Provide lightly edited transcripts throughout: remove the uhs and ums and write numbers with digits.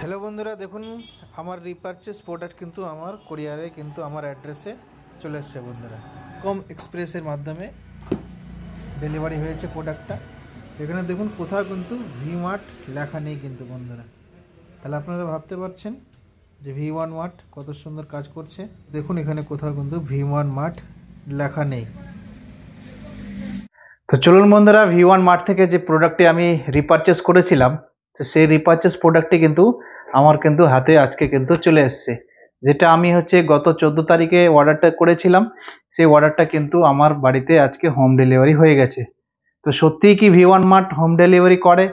Hello বন্ধুরা, দেখুন আমার রিপারচেস প্রোডাক্ট কিন্তু আমার কোরিয়ারে কিন্তু আমার অ্যাড্রেসে চলে এসছে বন্ধুরা। কম এক্সপ্রেসের মাধ্যমে ডেলিভারি হয়েছে প্রোডাক্টটা। এখানে দেখুন কোথাও কিন্তু ভি মার্ট লেখা নেই কিন্তু বন্ধুরা। তাহলে আপনারা ভাবতে পারছেন যে V1 মার্ট কত সুন্দর কাজ করছে। দেখুন এখানে কোথাও কিন্তু V1 মার্ট লেখা নেই। তো চলুন বন্ধুরা, V1 মার্ট থেকে যে প্রোডাক্টটি আমি রিপারচেস করেছিলাম, তো সেই রিপারচেস প্রোডাক্টটি কিন্তু আমার কিন্তু হাতে আজকে কিন্তু চলে এসছে। যেটা আমি গত 14 তারিখে অর্ডারটা করেছিলাম, সেই অর্ডারটা কিন্তু আমার বাড়িতে আজকে হোম ডেলিভারি হয়ে গেছে। তো সত্যিই কি V1 মার্ট হোম ডেলিভারি করে?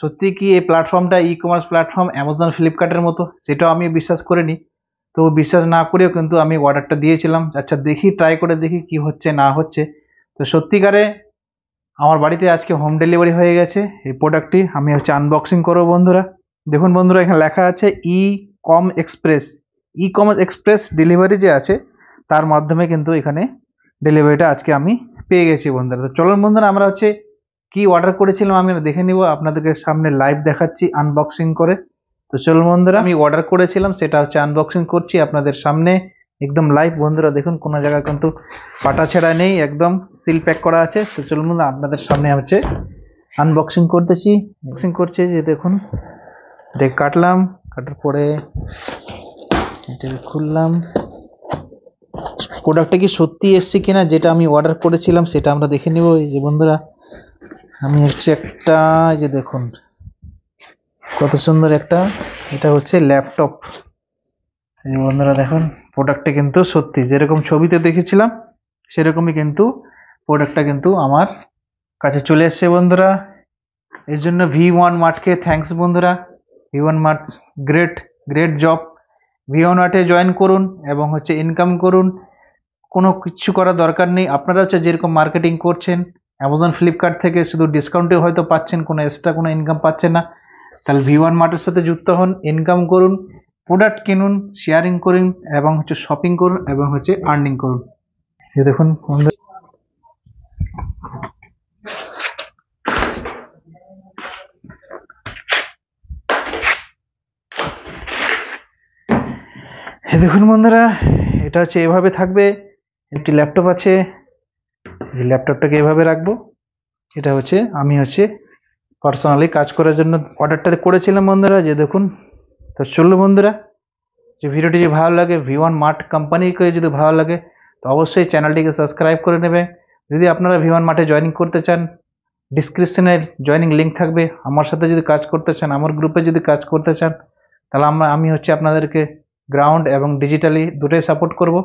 সত্যি কি এই প্ল্যাটফর্মটা ই কমার্স প্ল্যাটফর্ম অ্যামাজন ফ্লিপকার্টের মতো? সেটাও আমি বিশ্বাস করিনি। তো বিশ্বাস না করেও কিন্তু আমি অর্ডারটা দিয়েছিলাম। আচ্ছা দেখি, ট্রাই করে দেখি কি হচ্ছে না হচ্ছে। তো সত্যিকারে আমার বাড়িতে আজকে হোম ডেলিভারি হয়ে গেছে এই প্রোডাক্টটি। আমি আনবক্সিং করবো বন্ধুরা। দেখুন বন্ধুরা, এখানে লেখা আছে ই কমার্স এক্সপ্রেস ডেলিভারি যে আছে তার মাধ্যমে কিন্তু এখানে ডেলিভারিটা আজকে আমি পেয়ে গেছি বন্ধুরা। তো চলুন বন্ধুরা, আমরা কি অর্ডার করেছিলাম আমি দেখে নিব, আপনাদেরকে সামনে লাইভ দেখাচ্ছি আনবক্সিং করে। তো চলুন বন্ধুরা, আমি অর্ডার করেছিলাম সেটা আনবক্সিং করছি আপনাদের সামনে একদম লাইভ বন্ধুরা। দেখুন কোনো জায়গায় কিন্তু পাটা ছেঁড়া নেই, একদম সিল প্যাক করা আছে। তো চলুন বন্ধুরা, আপনাদের সামনে আনবক্সিং করতেছি। আনবক্সিং করছি যে দেখুন, কাটলাম, কাটার পরে এটাকে খুললাম। প্রোডাক্টটা কি সত্যি এসছে কিনা যেটা আমি অর্ডার করেছিলাম সেটা আমরা দেখে নিব। এই যে বন্ধুরা, আমি একটা যে দেখুন কত সুন্দর একটা, এটা ল্যাপটপ। এই বন্ধুরা দেখুন, প্রোডাক্টটা কিন্তু সত্যি যেরকম ছবিতে দেখেছিলাম সেরকমই কিন্তু প্রোডাক্টটা কিন্তু আমার কাছে চলে এসছে বন্ধুরা। এর জন্য V1 মার্টকে থ্যাঙ্কস বন্ধুরা। V1 mart great great job. V1 মার্টে জয়েন করুন এবং ইনকাম করুন। কোনো কিছু করার দরকার নেই। আপনারা যেরকম মার্কেটিং করছেন অ্যামাজন ফ্লিপকার্ট থেকে শুধু ডিসকাউন্টে হয়তো পাচ্ছেন, কোনো এক্সট্রা কোনো ইনকাম পাচ্ছেন না। তাহলে V1 মার্টের সাথে যুক্ত হন, ইনকাম করুন, প্রোডাক্ট কিনুন, শেয়ারিং করুন এবং শপিং করুন এবং আর্নিং করুন। এই দেখুন দেখুন বন্ধুরা, এটা এভাবে থাকবে। একটি ল্যাপটপ আছে, এই ল্যাপটপটাকে এভাবে রাখবো। এটা আমি পার্সোনালি কাজ করার জন্য অর্ডারটা করেছিলাম বন্ধুরা। যে দেখুন, তো চলুন বন্ধুরা, যে ভিডিওটি যদি ভালো লাগে, V1 মার্ট কোম্পানিকে যদি ভালো লাগে তো অবশ্যই চ্যানেলটিকে সাবস্ক্রাইব করে নেবে। যদি আপনারা V1 মার্টে জয়েনিং করতে চান, ডিসক্রিপশনে জয়েনিং লিঙ্ক থাকবে। আমার সাথে যদি কাজ করতে চান, আমার গ্রুপে যদি কাজ করতে চান, তাহলে আমি আপনাদেরকে গ্রাউন্ড এবং ডিজিটালি দুটোই সাপোর্ট করব।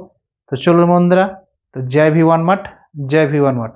তো চলুন বন্ধুরা, তো জয় V1 মার্ট, জয় V1 মার্ট।